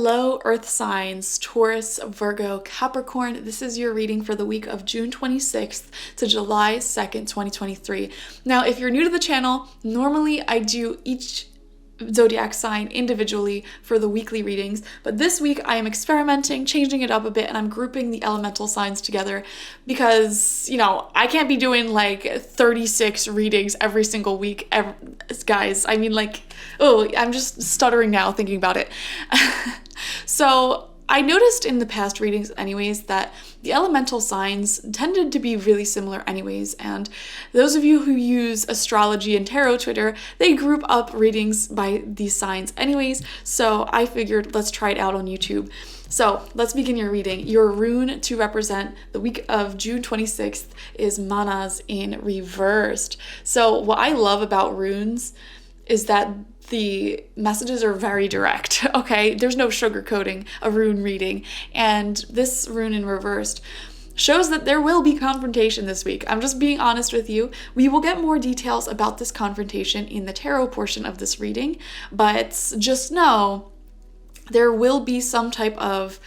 Hello, Earth signs, Taurus, Virgo, Capricorn. This is your reading for the week of June 26th to July 2nd, 2023. Now, if you're new to the channel, normally I do each zodiac sign individually for the weekly readings, but this week I am experimenting, changing it up a bit, and I'm grouping the elemental signs together because, I can't be doing like 36 readings every single week, guys. I mean, I'm just stuttering now thinking about it. So I noticed in the past readings anyways that the elemental signs tended to be really similar anyways, and those of you who use astrology and tarot Twitter, they group up readings by these signs anyways, so I figured let's try it out on YouTube. So let's begin your reading. Your rune to represent the week of June 26th is Manas in reversed. So what I love about runes is that the messages are very direct, okay? There's no sugarcoating a rune reading. And this rune in reversed shows that there will be confrontation this week. I'm just being honest with you. We will get more details about this confrontation in the tarot portion of this reading, but just know there will be some type of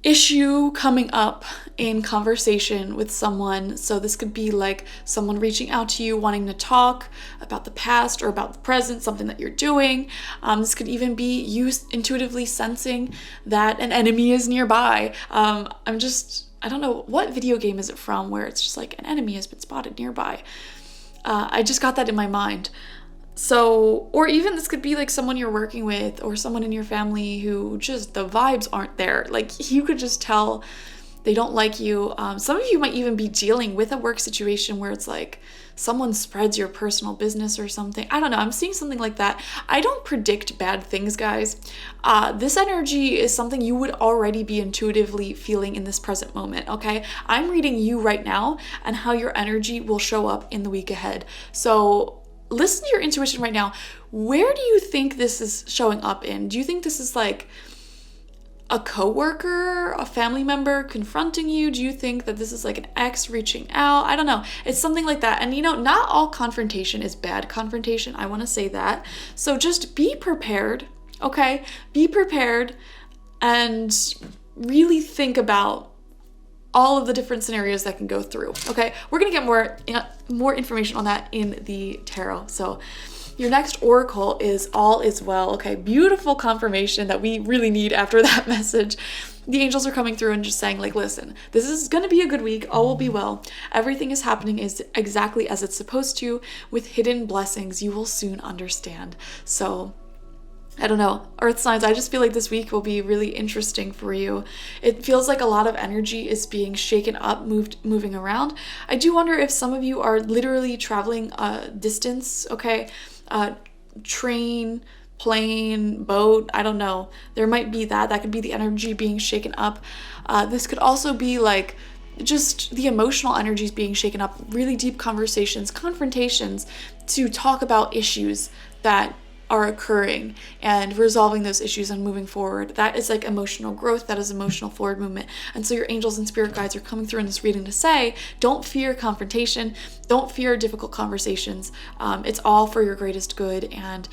issue coming up in conversation with someone. So this could be like someone reaching out to you wanting to talk about the past or about the present, something that you're doing. This could even be you intuitively sensing that an enemy is nearby. I don't know, what video game is it from where it's just like an enemy has been spotted nearby. I just got that in my mind. So, or even this could be like someone you're working with or someone in your family who just the vibes aren't there. Like you could just tell they don't like you. Some of you might even be dealing with a work situation where it's like someone spreads your personal business or something. I don't know. I'm seeing something like that. I don't predict bad things, guys. This energy is something you would already be intuitively feeling in this present moment, okay? I'm reading you right now and how your energy will show up in the week ahead. So listen to your intuition right now. Where do you think this is showing up in? Do you think this is like a coworker, a family member confronting you? Do you think that this is like an ex reaching out? I don't know. It's something like that. And not all confrontation is bad confrontation. I want to say that. So just be prepared, okay? Be prepared and really think about all of the different scenarios that can go through, okay? We're gonna get more information on that in the tarot. So your next oracle is All Is Well, okay? Beautiful confirmation that we really need after that message. The angels are coming through and just saying like, listen, this is gonna be a good week, all will be well. Everything is happening is exactly as it's supposed to with hidden blessings. You will soon understand. So I don't know, earth signs, I just feel like this week will be really interesting for you. It feels like a lot of energy is being shaken up, moving around. I do wonder if some of you are literally traveling a distance, okay? Train, plane, boat, I don't know. There might be that. That could be the energy being shaken up. This could also be like just the emotional energies being shaken up, really deep conversations, confrontations to talk about issues that are occurring and resolving those issues and moving forward. That is like emotional growth. That is emotional forward movement. And so your angels and spirit guides are coming through in this reading to say, don't fear confrontation. Don't fear difficult conversations. It's all for your greatest good. And,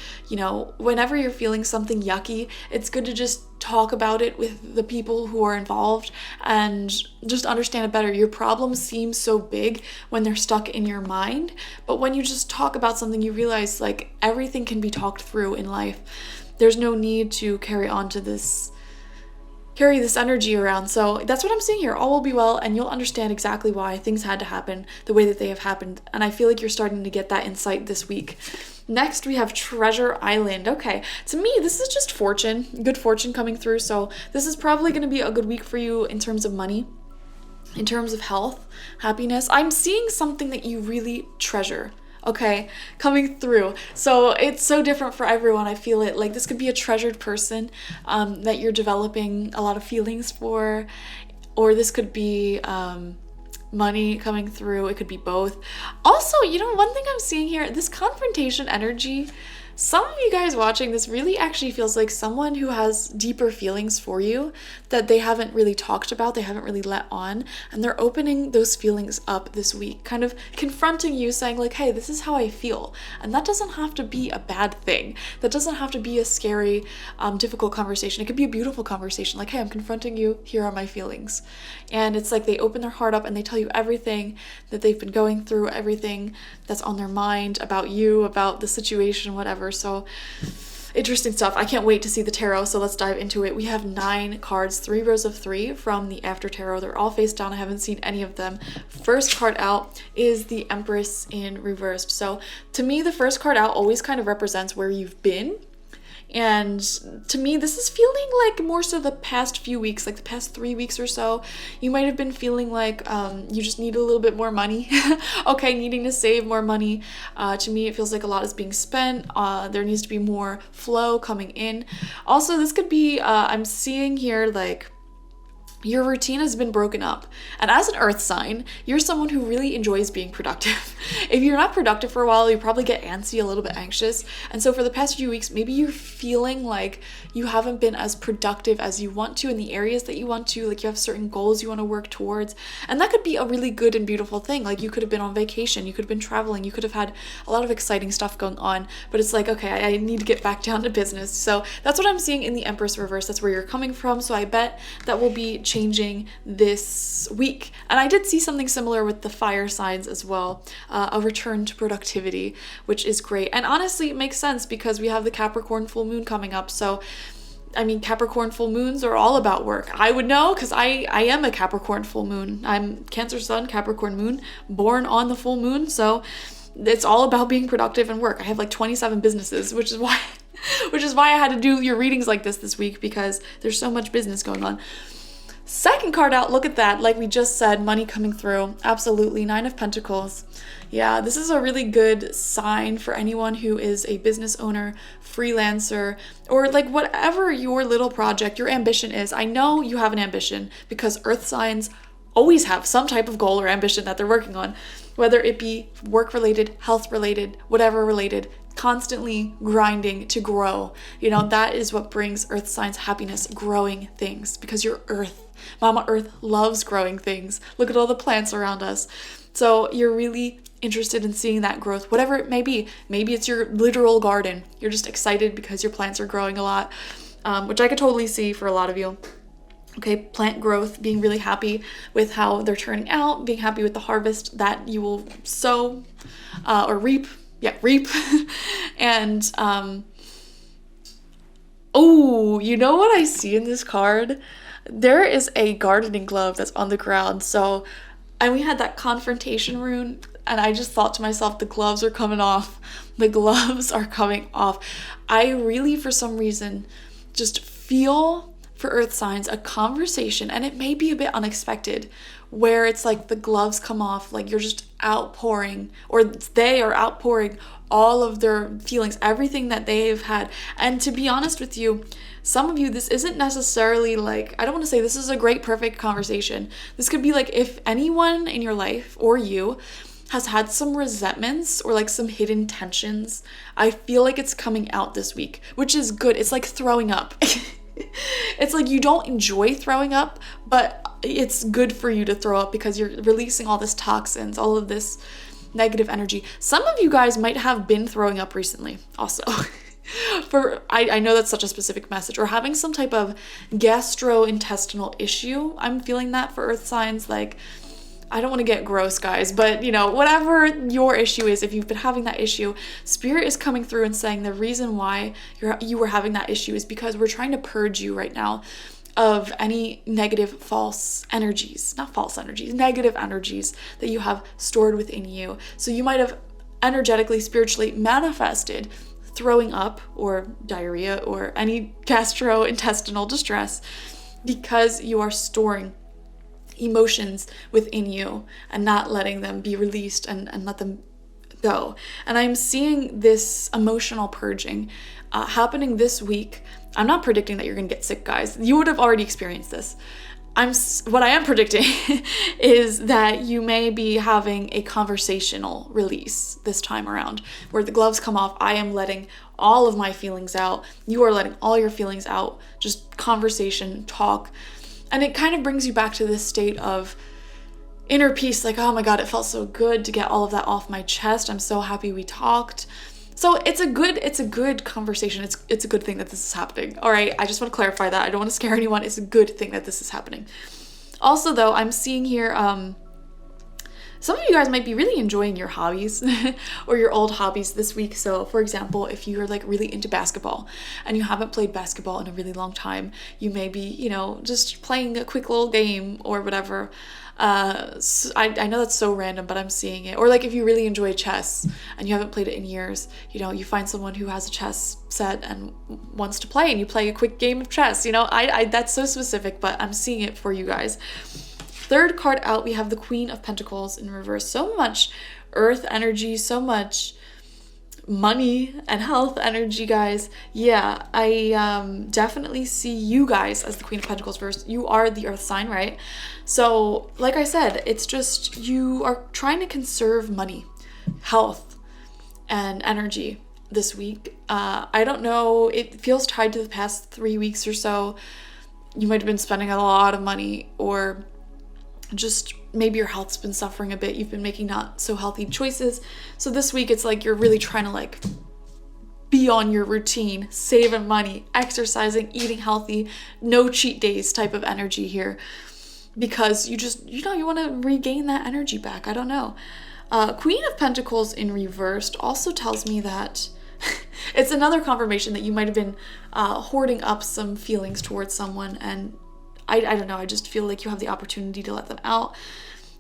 whenever you're feeling something yucky, it's good to just talk about it with the people who are involved and just understand it better. Your problems seem so big when they're stuck in your mind, but when you just talk about something, you realize like everything can be talked through in life. There's no need to carry this energy around. So that's what I'm seeing here. All will be well, and you'll understand exactly why things had to happen the way that they have happened. And I feel like you're starting to get that insight this week. Next, we have Treasure Island. Okay, to me, this is just fortune, good fortune coming through. So this is probably going to be a good week for you in terms of money, in terms of health, happiness. I'm seeing something that you really treasure, okay, coming through. So it's so different for everyone. I feel it like this could be a treasured person that you're developing a lot of feelings for, or this could be money coming through. It could be both. Also, one thing I'm seeing here, this confrontation energy Some of you guys watching this really actually feels like someone who has deeper feelings for you that they haven't really talked about, they haven't really let on, and they're opening those feelings up this week, kind of confronting you, saying like, hey, this is how I feel. And that doesn't have to be a bad thing. That doesn't have to be a scary, difficult conversation. It could be a beautiful conversation, like, hey, I'm confronting you, here are my feelings. And it's like they open their heart up and they tell you everything that they've been going through, everything that's on their mind about you, about the situation, whatever. So interesting stuff. I can't wait to see the tarot, so let's dive into it. We have 9 cards, 3 rows of 3 from the After Tarot. They're all face down. I haven't seen any of them. First card out is the Empress in reversed. So to me, the first card out always kind of represents where you've been. And to me, this is feeling like more so the past few weeks, like the past 3 weeks or so. You might have been feeling like you just need a little bit more money. Okay, needing to save more money. To me, it feels like a lot is being spent. There needs to be more flow coming in. Also, this could be, I'm seeing here like, your routine has been broken up. And as an earth sign, you're someone who really enjoys being productive. If you're not productive for a while, you probably get antsy, a little bit anxious. And so for the past few weeks, maybe you're feeling like you haven't been as productive as you want to in the areas that you want to, like you have certain goals you want to work towards. And that could be a really good and beautiful thing. Like you could have been on vacation, you could have been traveling, you could have had a lot of exciting stuff going on, but it's like, okay, I need to get back down to business. So that's what I'm seeing in the Empress reverse. That's where you're coming from. So I bet that will be changing this week. And I did see something similar with the fire signs as well, a return to productivity, which is great. And honestly, it makes sense because we have the Capricorn full moon coming up. So I mean, Capricorn full moons are all about work. I would know because I am a Capricorn full moon. I'm Cancer sun, Capricorn moon, born on the full moon. So it's all about being productive and work. I have like 27 businesses, which is why I had to do your readings like this week, because there's so much business going on. Second card out, look at that. Like we just said, money coming through. Absolutely. 9 of Pentacles. Yeah, this is a really good sign for anyone who is a business owner, freelancer, or like whatever your little project, your ambition is. I know you have an ambition because earth signs always have some type of goal or ambition that they're working on, whether it be work related, health related, whatever related, constantly grinding to grow. You know, that is what brings earth signs happiness, growing things, because you're earth. Mama Earth loves growing things. Look at all the plants around us. So you're really interested in seeing that growth, whatever it may be. Maybe it's your literal garden. You're just excited because your plants are growing a lot, which I could totally see for a lot of you. Okay, plant growth, being really happy with how they're turning out, being happy with the harvest that you will sow or reap. Yeah, reap. And, oh, you know what I see in this card? There is a gardening glove that's on the ground. So, and we had that confrontation rune, and I just thought to myself, the gloves are coming off. The gloves are coming off. I really, for some reason, just feel for earth signs a conversation, and it may be a bit unexpected, where it's like the gloves come off, like you're just outpouring, or they are outpouring all of their feelings, everything that they've had. And to be honest with you, some of you, this isn't necessarily like, I don't want to say this is a great, perfect conversation. This could be like if anyone in your life or you has had some resentments or like some hidden tensions, I feel like it's coming out this week, which is good. It's like throwing up. It's like you don't enjoy throwing up, but it's good for you to throw up because you're releasing all this toxins, all of this negative energy. Some of you guys might have been throwing up recently also. I know that's such a specific message, or having some type of gastrointestinal issue. I'm feeling that for earth signs. Like, I don't want to get gross, guys, but you know, whatever your issue is, if you've been having that issue, Spirit is coming through and saying the reason why you were having that issue is because we're trying to purge you right now of any negative negative energies that you have stored within you. So you might have energetically, spiritually manifested throwing up or diarrhea or any gastrointestinal distress because you are storing emotions within you and not letting them be released and let them go. And I'm seeing this emotional purging happening this week. I'm not predicting that you're gonna get sick, guys. You would have already experienced this. what I am predicting is that you may be having a conversational release this time around, where the gloves come off. I am letting all of my feelings out. You are letting all your feelings out. Just conversation, talk. And it kind of brings you back to this state of inner peace, like, oh my God, it felt so good to get all of that off my chest. I'm so happy we talked. So it's a good conversation. It's a good thing that this is happening. All right, I just want to clarify that. I don't want to scare anyone. It's a good thing that this is happening. Also, though, I'm seeing here, some of you guys might be really enjoying your hobbies or your old hobbies this week. So, for example, if you're like really into basketball and you haven't played basketball in a really long time, you may be, just playing a quick little game or whatever. I know that's so random, but I'm seeing it. Or like if you really enjoy chess and you haven't played it in years, you find someone who has a chess set and wants to play, and you play a quick game of chess. I that's so specific, but I'm seeing it for you guys. Third card out, we have the Queen of Pentacles in reverse. So much earth energy, so much money and health energy, guys. Yeah, I definitely see you guys as the Queen of Pentacles first. You are the earth sign, right? So like I said, it's just you are trying to conserve money, health, and energy this week. I don't know, it feels tied to the past 3 weeks or so. You might have been spending a lot of money, or just maybe your health's been suffering a bit. You've been making not so healthy choices. So this week it's like you're really trying to be on your routine, saving money, exercising, eating healthy, no cheat days type of energy here, because you just, you want to regain that energy back. I don't know. Queen of Pentacles in reversed also tells me that it's another confirmation that you might have been hoarding up some feelings towards someone, and I don't know, I just feel like you have the opportunity to let them out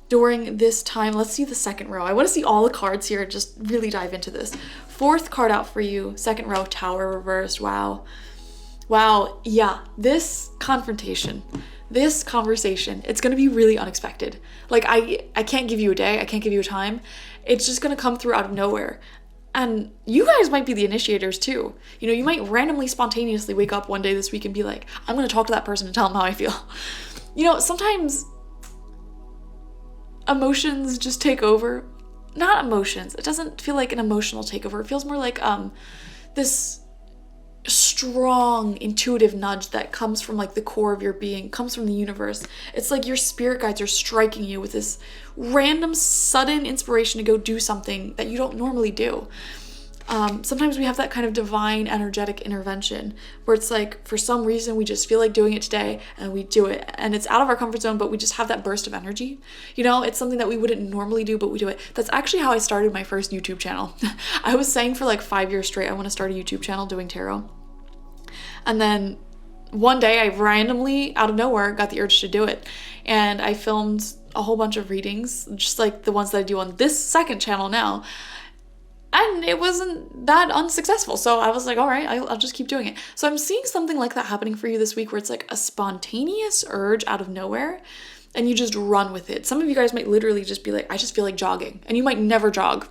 during this time. Let's see the second row. I want to see all the cards here, just really dive into this. Fourth card out for you, second row, Tower reversed. Wow, yeah, this confrontation, this conversation, it's going to be really unexpected. Like, I can't give you a day, I can't give you a time. It's just going to come through out of nowhere. And you guys might be the initiators too. You might randomly, spontaneously wake up one day this week and be like, I'm going to talk to that person and tell them how I feel. Sometimes emotions just take over. Not emotions. It doesn't feel like an emotional takeover. It feels more like this strong intuitive nudge that comes from the core of your being, comes from the universe. It's like your spirit guides are striking you with this random sudden inspiration to go do something that you don't normally do. Sometimes we have that kind of divine energetic intervention where it's like, for some reason, we just feel like doing it today and we do it, and it's out of our comfort zone, but we just have that burst of energy. It's something that we wouldn't normally do, but we do it. That's actually how I started my first YouTube channel. I was saying for 5 years straight, I want to start a YouTube channel doing tarot. And then one day I randomly, out of nowhere, got the urge to do it. And I filmed a whole bunch of readings, just like the ones that I do on this second channel now. And it wasn't that unsuccessful. So I was like, all right, I'll just keep doing it. So I'm seeing something like that happening for you this week, where it's like a spontaneous urge out of nowhere, and you just run with it. Some of you guys might literally just be like, I just feel like jogging. And you might never jog.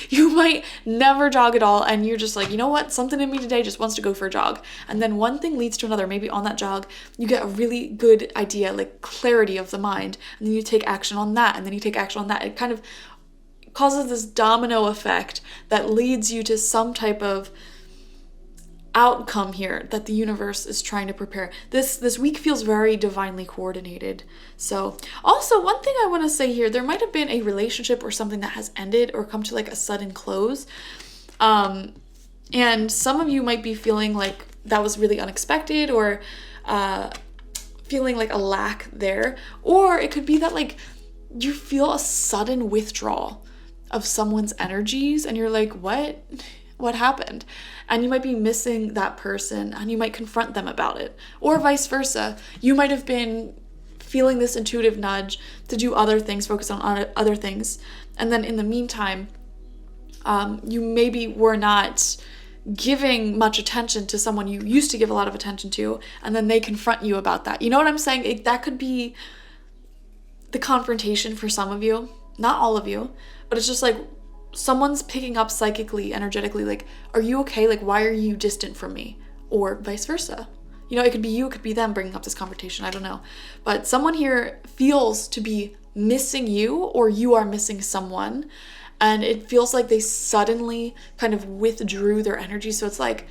You might never jog at all. And you're just like, you know what? Something in me today just wants to go for a jog. And then one thing leads to another. Maybe on that jog, you get a really good idea, clarity of the mind. And then you take action on that. And then you take action on that. It kind of causes this domino effect that leads you to some type of outcome here that the universe is trying to prepare. This week feels very divinely coordinated. So also, one thing I want to say here, there might have been a relationship or something that has ended or come to a sudden close. And some of you might be feeling like that was really unexpected, or feeling like a lack there. Or it could be that you feel a sudden withdrawal of someone's energies and you're like, what happened? And you might be missing that person, and you might confront them about it. Or vice versa. You might have been feeling this intuitive nudge to do other things, focus on other things. And then in the meantime, you maybe were not giving much attention to someone you used to give a lot of attention to, and then they confront you about that. You know what I'm saying? That could be the confrontation for some of you. Not all of you, but it's just someone's picking up psychically, energetically, are you okay? Why are you distant from me? Or vice versa. You know, it could be you, it could be them bringing up this confrontation. I don't know. But someone here feels to be missing you, or you are missing someone. And it feels like they suddenly kind of withdrew their energy. So it's like,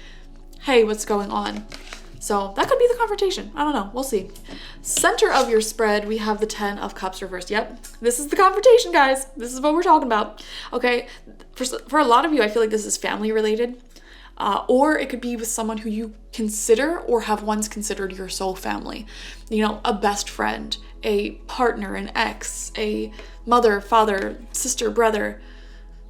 hey, what's going on? So that could be the confrontation. I don't know. We'll see. Center of your spread, we have the 10 of Cups reversed. Yep. This is the confrontation, guys. This is what we're talking about. Okay. For a lot of you, I feel like this is family related. Or it could be with someone who you consider or have once considered your soul family. You know, a best friend, a partner, an ex, a mother, father, sister, brother,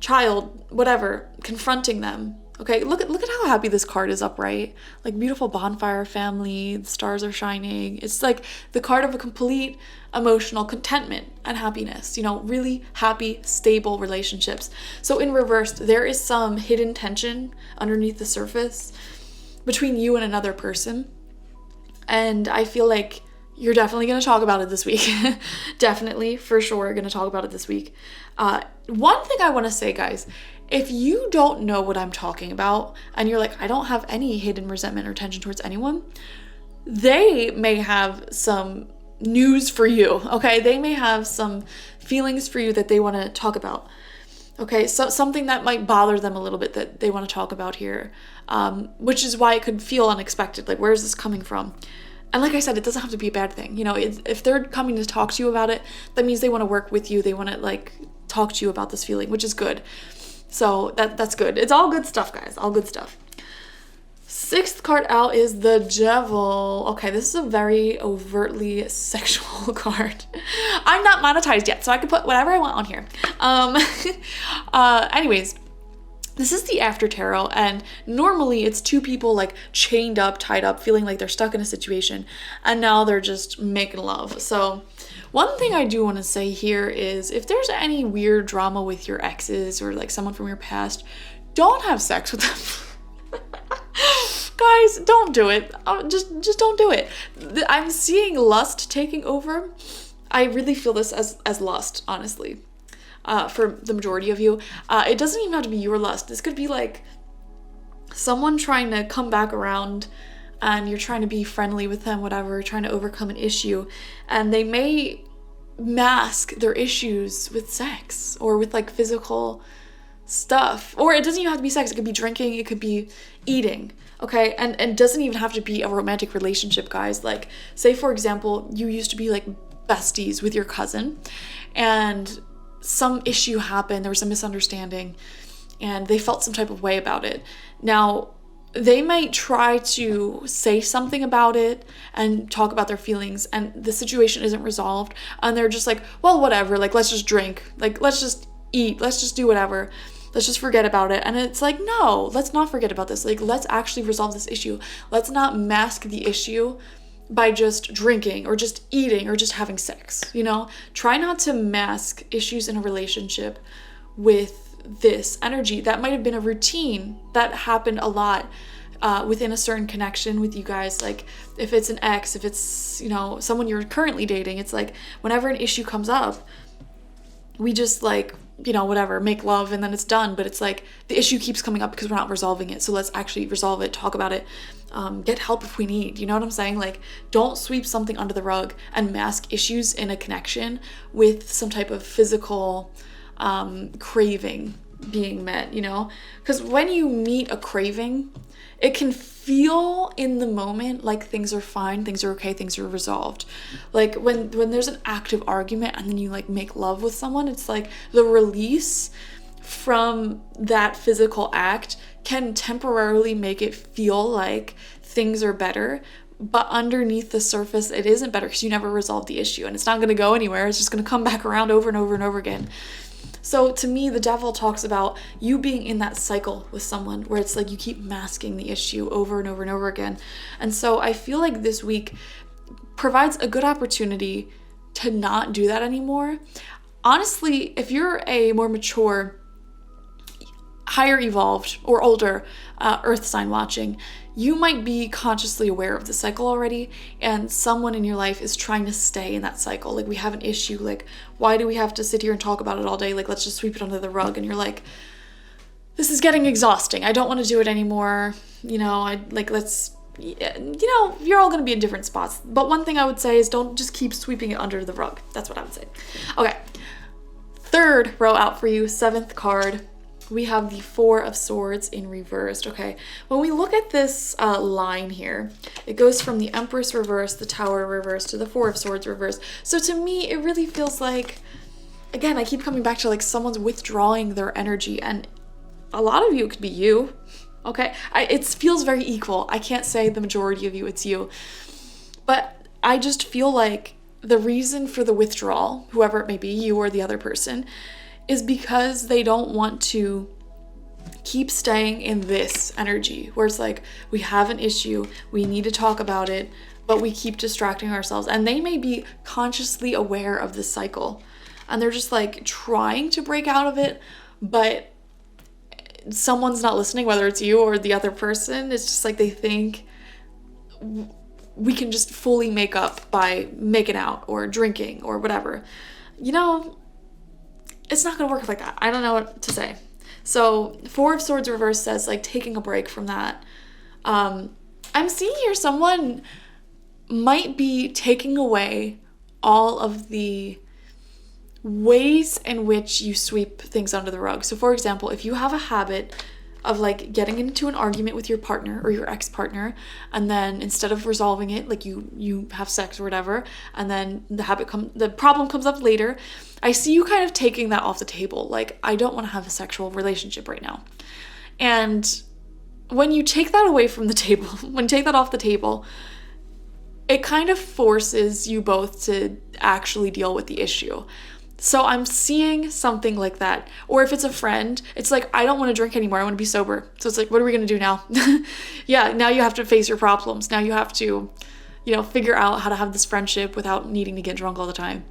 child, whatever, confronting them. Okay, look at how happy this card is upright. Like beautiful bonfire family, the stars are shining. It's like the card of a complete emotional contentment and happiness, you know, really happy, stable relationships. So in reversed, there is some hidden tension underneath the surface between you and another person. And I feel like you're definitely going to talk about it this week. Definitely, for sure, going to talk about it this week. One thing I want to say, guys, if you don't know what I'm talking about and you're like, I don't have any hidden resentment or tension towards anyone, they may have some news for you, okay? They may have some feelings for you that they want to talk about, okay? So something that might bother them a little bit that they want to talk about here, which is why it could feel unexpected. Like, where is this coming from? And like I said, it doesn't have to be a bad thing. You know, if they're coming to talk to you about it, that means they want to work with you. They want to like talk to you about this feeling, which is good. So that's good. It's all good stuff, guys. All good stuff. Sixth card out is the Devil. Okay, this is a very overtly sexual card. I'm not monetized yet, so I can put whatever I want on here. Anyways, this is the After Tarot, and normally it's two people like chained up, tied up, feeling like they're stuck in a situation, and now they're just making love. So one thing I do want to say here is if there's any weird drama with your exes or like someone from your past, don't have sex with them. Guys, don't do it. Just don't do it. I'm seeing lust taking over. I really feel this as lust, honestly. For the majority of you. It doesn't even have to be your lust. This could be like someone trying to come back around and you're trying to be friendly with them, whatever, trying to overcome an issue. And they may mask their issues with sex or with like physical stuff. Or it doesn't even have to be sex. It could be drinking. It could be eating. Okay, and it doesn't even have to be a romantic relationship, guys. Like, say for example, you used to be like besties with your cousin and some issue happened, there was a misunderstanding, and they felt some type of way about it. Now, they might try to say something about it and talk about their feelings, and the situation isn't resolved, and they're just like, well, whatever, like, let's just drink, like, let's just eat, let's just do whatever. Let's just forget about it. And it's like, no, let's not forget about this. Like, let's actually resolve this issue. Let's not mask the issue by just drinking or just eating or just having sex, you know? Try not to mask issues in a relationship with this energy. That might have been a routine that happened a lot within a certain connection with you guys. Like, if it's an ex, if it's, you know, someone you're currently dating, it's like whenever an issue comes up, we just like, you know, whatever, make love and then it's done. But it's like the issue keeps coming up because we're not resolving it. So let's actually resolve it, talk about it, get help if we need. You know what I'm saying? Like, don't sweep something under the rug and mask issues in a connection with some type of physical craving being met, you know? Because when you meet a craving, it can feel in the moment like things are fine, things are okay, things are resolved. Like when there's an active argument and then you like make love with someone, it's like the release from that physical act can temporarily make it feel like things are better, but underneath the surface it isn't better because you never resolved the issue and it's not going to go anywhere. It's just going to come back around over and over and over again. So to me, the Devil talks about you being in that cycle with someone where it's like you keep masking the issue over and over and over again. And so I feel like this week provides a good opportunity to not do that anymore. Honestly, if you're a more mature, higher evolved or older earth sign watching, you might be consciously aware of the cycle already, and someone in your life is trying to stay in that cycle. Like, we have an issue, like, why do we have to sit here and talk about it all day? Like, let's just sweep it under the rug. And you're like, this is getting exhausting. I don't want to do it anymore. You know, let's you're all going to be in different spots. But one thing I would say is don't just keep sweeping it under the rug. That's what I would say. Okay. Third row out for you, 7th card. We have the 4 of Swords in reversed, okay? When we look at this line here, it goes from the Empress reversed, the Tower reversed, to the 4 of Swords reversed. So to me, it really feels like, again, I keep coming back to like someone's withdrawing their energy, and a lot of you, it could be you, okay? It feels very equal. I can't say the majority of you, it's you. But I just feel like the reason for the withdrawal, whoever it may be, you or the other person, is because they don't want to keep staying in this energy where it's like, we have an issue, we need to talk about it, but we keep distracting ourselves. And they may be consciously aware of this cycle and they're just like trying to break out of it, but someone's not listening, whether it's you or the other person. It's just like they think we can just fully make up by making out or drinking or whatever. It's not going to work like that. I don't know what to say. So 4 of Swords reversed says like taking a break from that. I'm seeing here someone might be taking away all of the ways in which you sweep things under the rug. So for example, if you have a habit of like getting into an argument with your partner or your ex-partner, and then instead of resolving it, like you have sex or whatever, and then the problem comes up later, I see you kind of taking that off the table. Like, I don't want to have a sexual relationship right now. And when you take that away from the table, when you take that off the table, it kind of forces you both to actually deal with the issue. So I'm seeing something like that. Or if it's a friend, it's like, I don't want to drink anymore. I want to be sober. So it's like, what are we going to do now? Yeah, now you have to face your problems. Now you have to, figure out how to have this friendship without needing to get drunk all the time.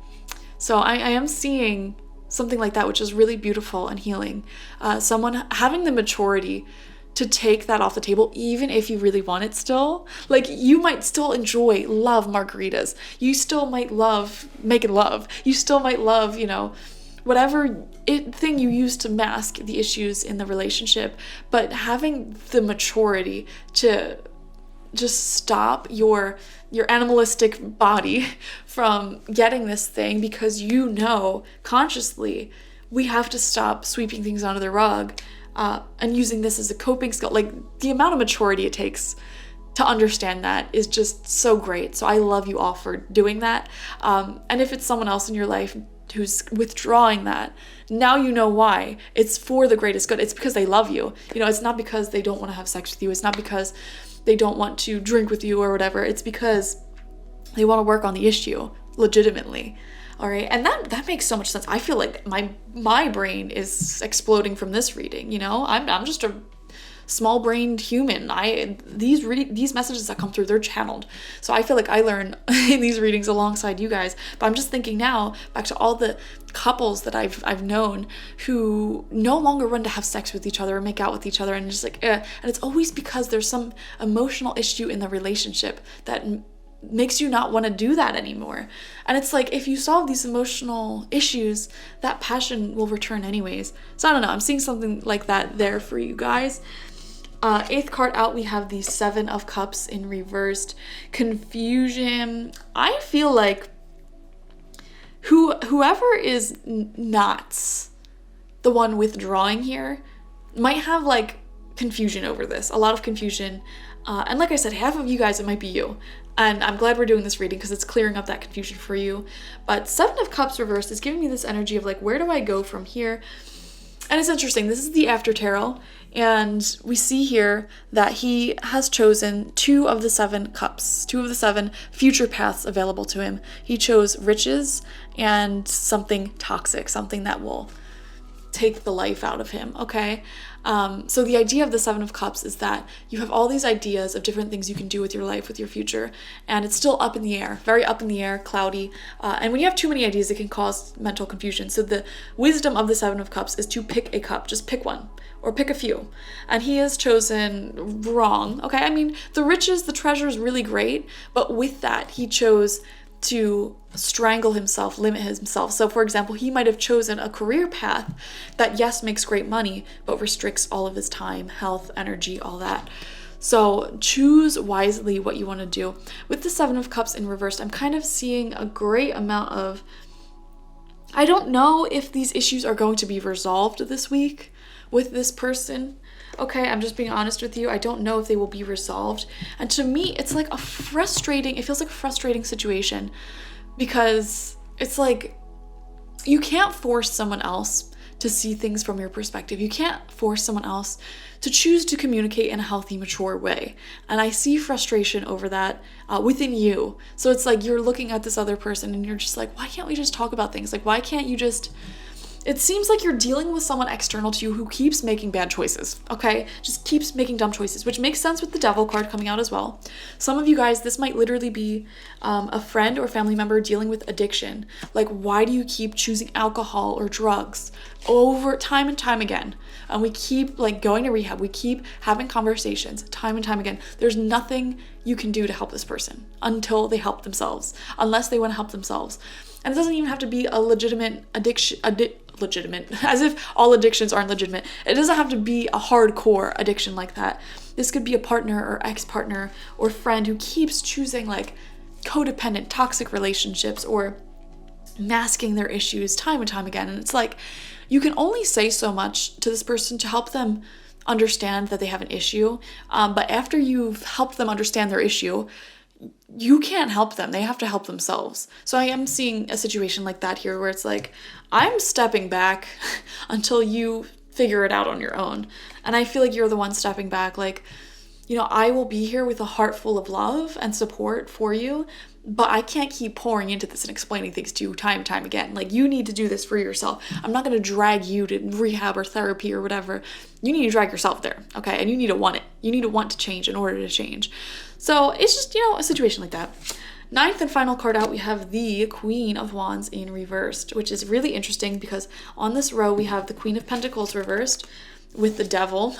So I am seeing something like that, which is really beautiful and healing. Someone having the maturity to take that off the table, even if you really want it still. Like, you might still love margaritas. You still might love making love. You still might love, whatever thing you use to mask the issues in the relationship. But having the maturity to just stop your animalistic body from getting this thing, because consciously we have to stop sweeping things under the rug. And using this as a coping skill. Like, the amount of maturity it takes to understand that is just so great. So I love you all for doing that. And if it's someone else in your life who's withdrawing that, now you know why. It's for the greatest good. It's because they love you. It's not because they don't want to have sex with you. It's not because they don't want to drink with you or whatever. It's because they want to work on the issue legitimately. All right, and that makes so much sense. I feel like my brain is exploding from this reading. I'm just a small-brained human. These messages that come through, they're channeled. So I feel like I learn in these readings alongside you guys. But I'm just thinking now back to all the couples that I've known who no longer run to have sex with each other or make out with each other, and just like, and it's always because there's some emotional issue in the relationship that makes you not want to do that anymore. And it's like, if you solve these emotional issues, that passion will return anyways. So I don't know, I'm seeing something like that there for you guys. 8th card out, we have the 7 of Cups in reversed. Confusion. I feel like whoever is not the one withdrawing here might have like confusion over this, a lot of confusion. And like I said, half of you guys, it might be you. And I'm glad we're doing this reading because it's clearing up that confusion for you. But 7 of Cups reversed is giving me this energy of like, where do I go from here? And it's interesting. This is the After Tarot. And we see here that he has chosen 2 of the 7 cups, 2 of the 7 future paths available to him. He chose riches and something toxic, something that will take the life out of him, okay? So the idea of the 7 of Cups is that you have all these ideas of different things you can do with your life, with your future, and it's still up in the air, very up in the air, cloudy. And when you have too many ideas, it can cause mental confusion. So the wisdom of the 7 of Cups is to pick a cup, just pick one, or pick a few. And he has chosen wrong, okay? I mean, the riches, the treasure is really great, but with that, he chose to strangle himself, limit himself. So for example, he might have chosen a career path that, yes, makes great money, but restricts all of his time, health, energy, all that. So choose wisely what you want to do. With the Seven of Cups in reversed, I'm kind of seeing a great amount of, I don't know if these issues are going to be resolved this week with this person. Okay, I'm just being honest with you. I don't know if they will be resolved. And to me, it's like it feels like a frustrating situation, because it's like you can't force someone else to see things from your perspective. You can't force someone else to choose to communicate in a healthy, mature way. And I see frustration over that within you. So it's like you're looking at this other person and you're just like, why can't we just talk about things? Like, why can't you just... It seems like you're dealing with someone external to you who keeps making bad choices, okay? Just keeps making dumb choices, which makes sense with the Devil card coming out as well. Some of you guys, this might literally be a friend or family member dealing with addiction. Like, why do you keep choosing alcohol or drugs over time and time again? And we keep like going to rehab. We keep having conversations time and time again. There's nothing you can do to help this person until they help themselves, unless they want to help themselves. And it doesn't even have to be a legitimate addiction, legitimate, as if all addictions aren't legitimate. It doesn't have to be a hardcore addiction like that. This could be a partner or ex-partner or friend who keeps choosing like codependent, toxic relationships or masking their issues time and time again. And it's like, you can only say so much to this person to help them understand that they have an issue. But after you've helped them understand their issue, you can't help them. They have to help themselves. So I am seeing a situation like that here where it's like, I'm stepping back until you figure it out on your own. And I feel like you're the one stepping back. Like, you know, I will be here with a heart full of love and support for you, but I can't keep pouring into this and explaining things to you time and time again. Like, you need to do this for yourself. I'm not going to drag you to rehab or therapy or whatever. You need to drag yourself there, okay? And you need to want it. You need to want to change in order to change. So it's just, you know, a situation like that. Ninth and final card out, we have the Queen of Wands in reversed, which is really interesting because on this row we have the Queen of Pentacles reversed with the Devil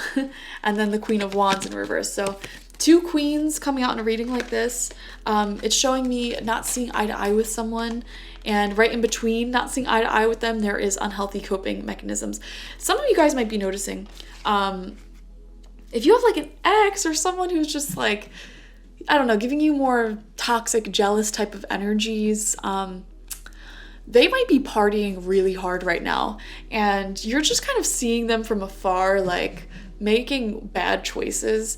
and then the Queen of Wands in reverse. So two queens coming out in a reading like this. It's showing me not seeing eye to eye with someone, and right in between not seeing eye to eye with them, there is unhealthy coping mechanisms. Some of you guys might be noticing, if you have like an ex or someone who's just like, I don't know, giving you more toxic, jealous type of energies, they might be partying really hard right now, and you're just kind of seeing them from afar, like making bad choices.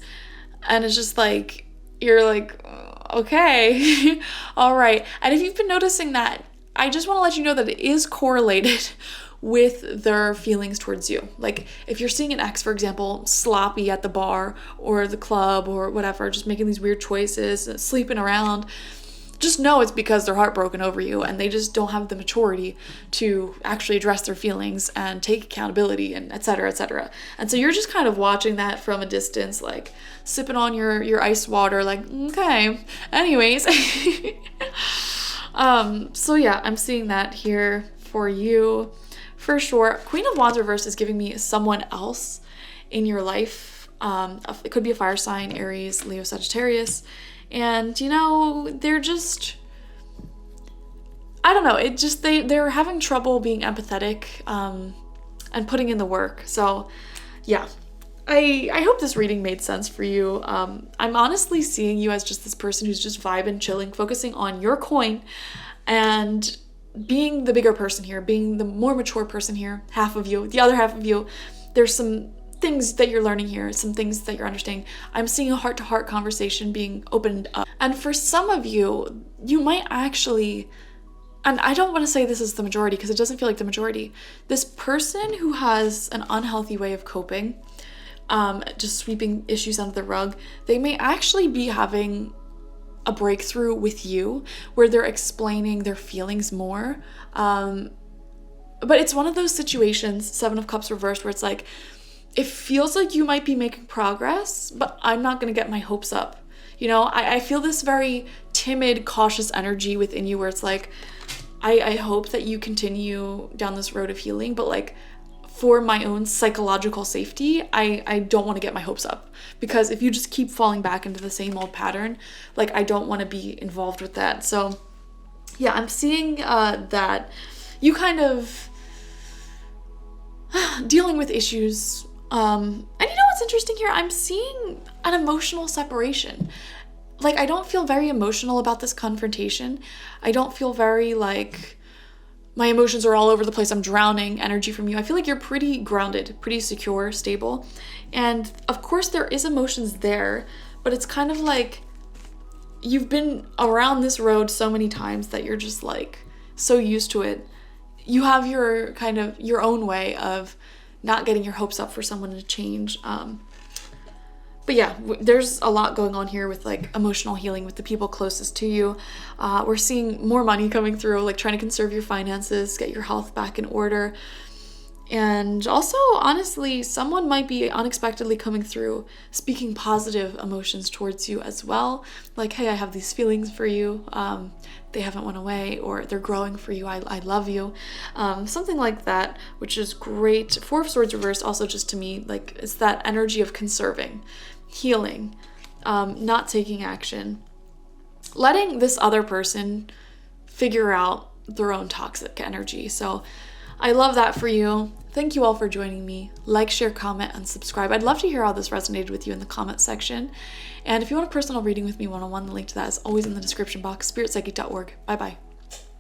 And it's just like, you're like, okay, all right. And if you've been noticing that, I just want to let you know that it is correlated with their feelings towards you. Like, if you're seeing an ex, for example, sloppy at the bar or the club or whatever, just making these weird choices, sleeping around, just know it's because they're heartbroken over you and they just don't have the maturity to actually address their feelings and take accountability and et cetera, et cetera. And so you're just kind of watching that from a distance, like sipping on your ice water, like, okay, anyways. So yeah, I'm seeing that here for you for sure. Queen of Wands reversed is giving me someone else in your life. It could be a fire sign, Aries, Leo, Sagittarius. And, you know, they're just, I don't know, it just, they're having trouble being empathetic and putting in the work. So, yeah, I hope this reading made sense for you. I'm honestly seeing you as just this person who's just vibing, chilling, focusing on your coin and being the bigger person here, being the more mature person here, half of you, the other half of you. There's some things that you're learning here, some things that you're understanding. I'm seeing a heart-to-heart conversation being opened up. And for some of you, you might actually, and I don't want to say this is the majority because it doesn't feel like the majority, this person who has an unhealthy way of coping, just sweeping issues under the rug, they may actually be having a breakthrough with you where they're explaining their feelings more. But it's one of those situations, Seven of Cups reversed, where it's like, it feels like you might be making progress, but I'm not going to get my hopes up. You know, I feel this very timid, cautious energy within you where it's like, I hope that you continue down this road of healing, but like for my own psychological safety, I don't want to get my hopes up, because if you just keep falling back into the same old pattern, like I don't want to be involved with that. So yeah, I'm seeing that you kind of dealing with issues And you know what's interesting here? I'm seeing an emotional separation. Like, I don't feel very emotional about this confrontation. I don't feel very like my emotions are all over the place. I'm drowning energy from you. I feel like you're pretty grounded, pretty secure, stable. And of course there is emotions there, but it's kind of like you've been around this road so many times that you're just like so used to it. You have your kind of your own way of not getting your hopes up for someone to change. But yeah, there's a lot going on here with like emotional healing with the people closest to you. We're seeing more money coming through, like trying to conserve your finances, get your health back in order. And also, honestly, someone might be unexpectedly coming through, speaking positive emotions towards you as well. Like, hey, I have these feelings for you. They haven't went away, or they're growing for you. I love you. Something like that, which is great. Four of Swords reversed also just to me, like, it's that energy of conserving, healing, not taking action, letting this other person figure out their own toxic energy. So I love that for you. Thank you all for joining me. Like, share, comment, and subscribe. I'd love to hear how this resonated with you in the comment section. And if you want a personal reading with me one-on-one, the link to that is always in the description box, spiritpsychic.org. Bye-bye.